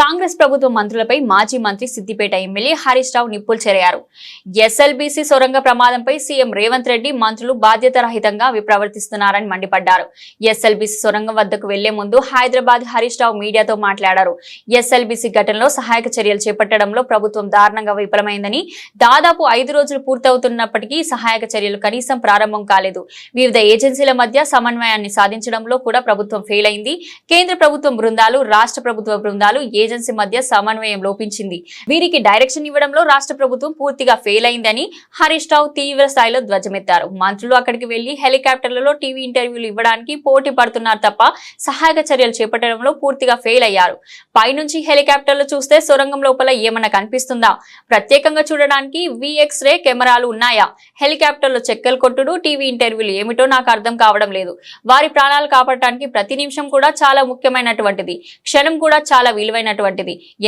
కాంగ్రెస్ ప్రభుత్వ మంత్రులపై మాజీ మంత్రి సిద్దిపేట ఎమ్మెల్యే హరీష్ రావు నిప్పులు చెరిగారు. ఎస్ఎల్బీసీ సొరంగ ప్రమాదంపై సీఎం రేవంత్ రెడ్డి మంత్రులు బాధ్యతారహితంగా ప్రవర్తిస్తున్నారని మండిపడ్డారు. ఎస్ఎల్బీసీ సొరంగం వద్దకు వెళ్లే ముందు హైదరాబాద్ హరీష్ రావు మీడియాతో మాట్లాడారు. ఎస్ఎల్బీసీ ఘటనలో సహాయక చర్యలు చేపట్టడంలో ప్రభుత్వం దారుణంగా విఫలమైందని, దాదాపు 5 రోజులు పూర్తవుతున్నప్పటికీ సహాయక చర్యలు కనీసం ప్రారంభం కాలేదు. వివిధ ఏజెన్సీల మధ్య సమన్వయాన్ని సాధించడంలో కూడా ప్రభుత్వం ఫెయిల్ అయింది. కేంద్ర ప్రభుత్వం బృందాలు, రాష్ట్ర ప్రభుత్వ బృందాలు, ఏజెన్సీ మధ్య సమన్వయం లోపించింది. వీరికి డైరెక్షన్ ఇవ్వడంలో రాష్ట్ర ప్రభుత్వం పూర్తిగా ఫెయిల్ అయిందని హరీష్ రావు తీవ్ర స్థాయిలో ధ్వజమెత్తారు. మంత్రులు అక్కడికి వెళ్లి హెలికాప్టర్లలో టీవీ ఇంటర్వ్యూలు ఇవ్వడానికి పోటీ పడుతున్నారు తప్ప సహాయక చర్యలు చేపట్టడంలో పూర్తిగా ఫెయిల్ అయ్యారు. పైనుంచి హెలికాప్టర్లు చూస్తే సొరంగం లోపల ఏమన్నా కనిపిస్తుందా? ప్రత్యేకంగా చూడడానికి VX-ray కెమెరాలు ఉన్నాయా? హెలికాప్టర్లో చెక్కలు కొట్టుడు, టీవీ ఇంటర్వ్యూలు ఏమిటో నాకు అర్థం కావడం లేదు. వారి ప్రాణాలు కాపాడటానికి ప్రతి నిమిషం కూడా చాలా ముఖ్యమైనటువంటిది, క్షణం కూడా చాలా విలువైనటువంటిది.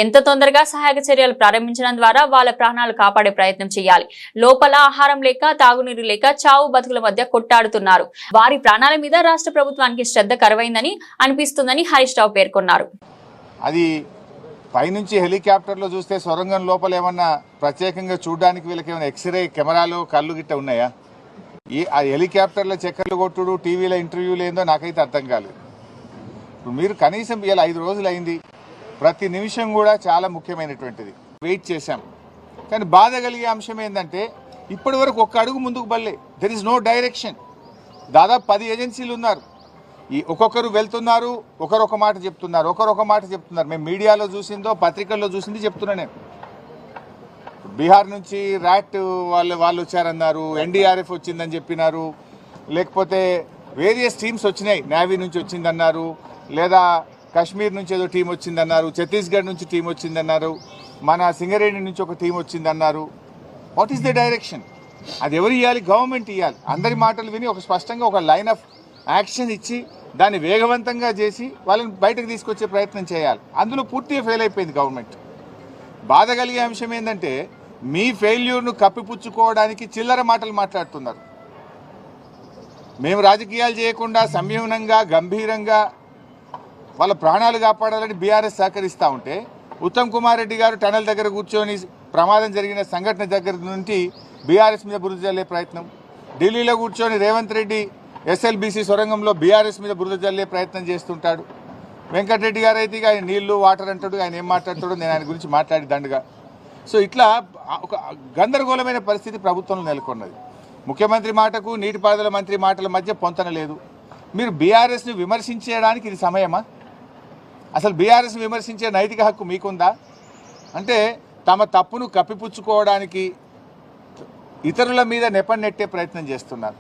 ఎంత తొందరగా సహాయక చర్యలు ప్రారంభించడం ద్వారా వాళ్ళ ప్రాణాలు కాపాడే ప్రయత్నం చేయాలి. లోపల ఆహారం లేక, తాగునీరు లేక చావు బతుకుల మధ్య కొట్టాడుతున్నారు. వారి ప్రాణాల మీద రాష్ట్ర ప్రభుత్వానికి శ్రద్ధ కరువైందని అనిపిస్తుందని హరీష్ రావు పేర్కొన్నారు. అది పైనుంచి హెలికాప్టర్లో చూస్తే సొరంగం లోపల ఏమన్నా ప్రత్యేకంగా చూడడానికి వీళ్ళకి ఏమైనా ఎక్స్రే కెమెరాలు, కళ్ళు గిట్ట ఉన్నాయా? ఆ హెలికాప్టర్లో చక్కర్లు కొట్టుడు, టీవీలో ఇంటర్వ్యూలు ఏందో నాకైతే అర్థం కాలేదు. ఇప్పుడు మీరు కనీసం ఇలా 5 రోజులు అయింది, ప్రతి నిమిషం కూడా చాలా ముఖ్యమైనటువంటిది. వెయిట్ చేశాం. కానీ బాధ కలిగే అంశం ఏంటంటే ఇప్పటి వరకు ఒక్క అడుగు ముందుకు బల్లే. There is no direction. దాదాపు 10 ఏజెన్సీలు ఉన్నారు. ఒక్కొక్కరు వెళ్తున్నారు, ఒకరొక మాట చెప్తున్నారు, ఒకరొక మాట చెప్తున్నారు. మేము మీడియాలో చూసిందో, పత్రికల్లో చూసింది చెప్తున్నా నేను. బీహార్ నుంచి ర్యాట్ వాళ్ళు వచ్చారన్నారు, NDRF వచ్చిందని చెప్పినారు, లేకపోతే వేరియస్ టీమ్స్ వచ్చినాయి. నేవీ నుంచి వచ్చిందన్నారు, లేదా కాశ్మీర్ నుంచి ఏదో టీం వచ్చిందన్నారు, ఛత్తీస్గఢ్ నుంచి టీం వచ్చిందన్నారు, మన సింగరేణి నుంచి ఒక టీం వచ్చిందన్నారు. What is the direction? అది ఎవరు ఇవ్వాలి? గవర్నమెంట్ ఇవ్వాలి. అందరి మాటలు విని ఒక స్పష్టంగా ఒక లైన్ ఆఫ్ యాక్షన్ ఇచ్చి దాన్ని వేగవంతంగా చేసి వాళ్ళని బయటకు తీసుకొచ్చే ప్రయత్నం చేయాలి. అందులో పూర్తిగా ఫెయిల్ అయిపోయింది గవర్నమెంట్. బాధ కలిగే అంశం ఏంటంటే మీ ఫెయిల్యూర్ను కప్పిపుచ్చుకోవడానికి చిల్లర మాటలు మాట్లాడుతున్నారు. మేము రాజకీయాలు చేయకుండా సంయమనంగా, గంభీరంగా వాళ్ళ ప్రాణాలు కాపాడాలని బీఆర్ఎస్ సహకరిస్తూ ఉంటే, ఉత్తమ్ కుమార్ రెడ్డి గారు టనల్ దగ్గర కూర్చొని ప్రమాదం జరిగిన సంఘటన దగ్గర నుండి బీఆర్ఎస్ మీద బురద జల్లే ప్రయత్నం, ఢిల్లీలో కూర్చొని రేవంత్ రెడ్డి SLBC సొరంగంలో బీఆర్ఎస్ మీద బురద జల్లే ప్రయత్నం చేస్తుంటాడు. వెంకటరెడ్డి గారు అయితే ఆయన నీళ్లు, వాటర్ అంటాడు. ఆయన ఏం మాట్లాడతాడో నేను ఆయన గురించి మాట్లాడి దండుగా. సో ఇట్లా ఒక గందరగోళమైన పరిస్థితి ప్రభుత్వంలో నెలకొన్నది. ముఖ్యమంత్రి మాటకు, నీటిపారుదల మంత్రి మాటల మధ్య పొంతన లేదు. మీరు బీఆర్ఎస్ని విమర్శించడానికి ఇది సమయమా? అసలు బీఆర్ఎస్ విమర్శించే నైతిక హక్కు మీకుందా? అంటే తమ తప్పును కప్పిపుచ్చుకోవడానికి ఇతరుల మీద నెపం నెట్టే ప్రయత్నం చేస్తున్నారు.